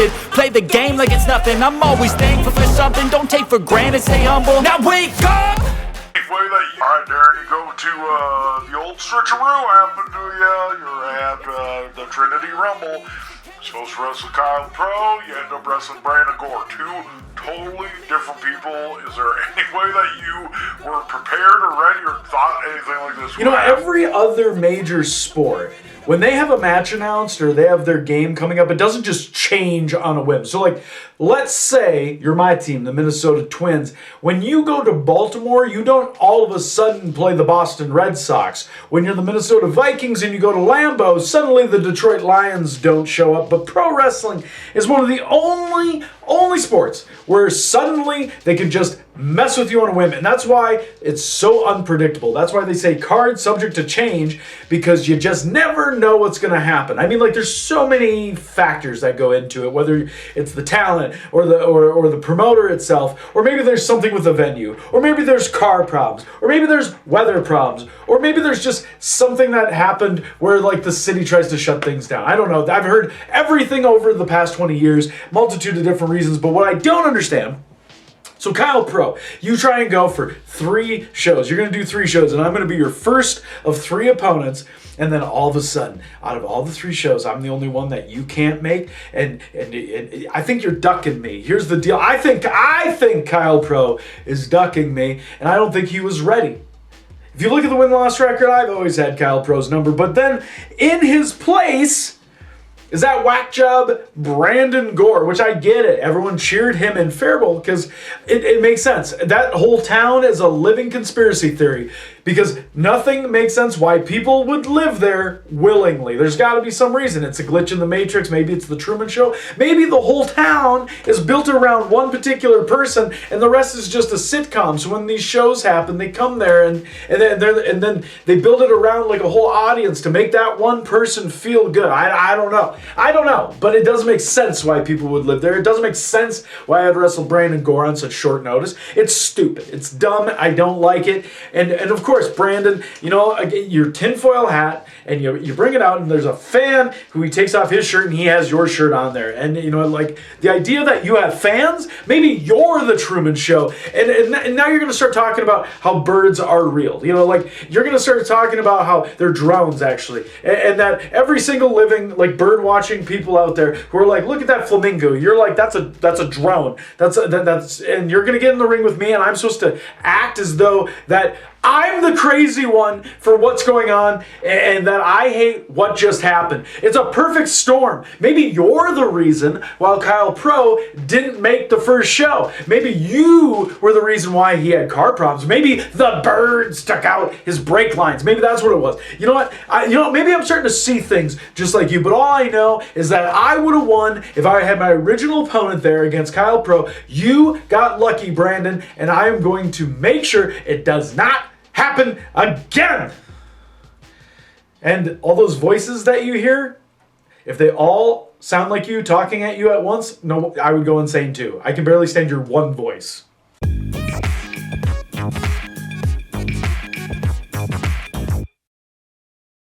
grounded. Play the game like it's nothing. I'm always thankful for something. Don't take for granted, stay humble. Now wake up! Alright, Darin, you go to the old switcheroo. Happen to you're at the Trinity Rumble. You're supposed to wrestle Kyle Pro. You end up wrestling Brandon Gore. Two totally different people. Is there any way that you were prepared or ready or thought anything like this? You know, every other major sport, when they have a match announced or they have their game coming up, it doesn't just change on a whim. So, like, let's say you're my team, the Minnesota Twins. When you go to Baltimore, you don't all of a sudden play the Boston Red Sox. When you're the Minnesota Vikings and you go to Lambeau, suddenly the Detroit Lions don't show up. But pro wrestling is one of the only sports where suddenly they can just mess with you on a whim. And that's why it's so unpredictable. That's why they say card subject to change, because you just never know what's going to happen. I mean, like, there's so many factors that go into it, whether it's the talent or the promoter itself, or maybe there's something with the venue, or maybe there's car problems, or maybe there's weather problems, or maybe there's just something that happened where, like, the city tries to shut things down. I don't know. I've heard everything over the past 20 years, multitude of different reasons, but what I don't understand. So Kyle Pro, you try and go for 3 shows. You're going to do 3 shows, and I'm going to be your first of 3 opponents. And then all of a sudden, out of all the 3 shows, I'm the only one that you can't make. And I think you're ducking me. Here's the deal. I think Kyle Pro is ducking me, and I don't think he was ready. If you look at the win-loss record, I've always had Kyle Pro's number. But then in his place is that whack job Brandon Gore, which I get it. Everyone cheered him in Faribault because it makes sense. That whole town is a living conspiracy theory, because nothing makes sense why people would live there willingly. There's got to be some reason. It's a glitch in the Matrix. Maybe it's the Truman Show. Maybe the whole town is built around one particular person and the rest is just a sitcom. So when these shows happen, they come there and then they build it around like a whole audience to make that one person feel good. I don't know. But it doesn't make sense why people would live there. It doesn't make sense why I'd wrestle Brandon Gore on such short notice. It's stupid. It's dumb. I don't like it. And of course, Brandon, you know, your tinfoil hat, and you bring it out, and there's a fan who he takes off his shirt, and he has your shirt on there. And, you know, like, the idea that you have fans, maybe you're the Truman Show. And now you're going to start talking about how birds are real. You know, like, you're going to start talking about how they're drones, actually. And that every single living, like, bird watching people out there who are like, look at that flamingo. You're like, that's a drone. And you're going to get in the ring with me, and I'm supposed to act as though that I'm the crazy one for what's going on, and that I hate what just happened. It's a perfect storm. Maybe you're the reason why Kyle Pro didn't make the first show. Maybe you were the reason why he had car problems. Maybe the birds took out his brake lines. Maybe that's what it was. You know what? Maybe I'm starting to see things just like you, but all I know is that I would have won if I had my original opponent there against Kyle Pro. You got lucky, Brandon, and I am going to make sure it does not happen again. And all those voices that you hear, if they all sound like you talking at you at once, no, I would go insane too. I can barely stand your one voice.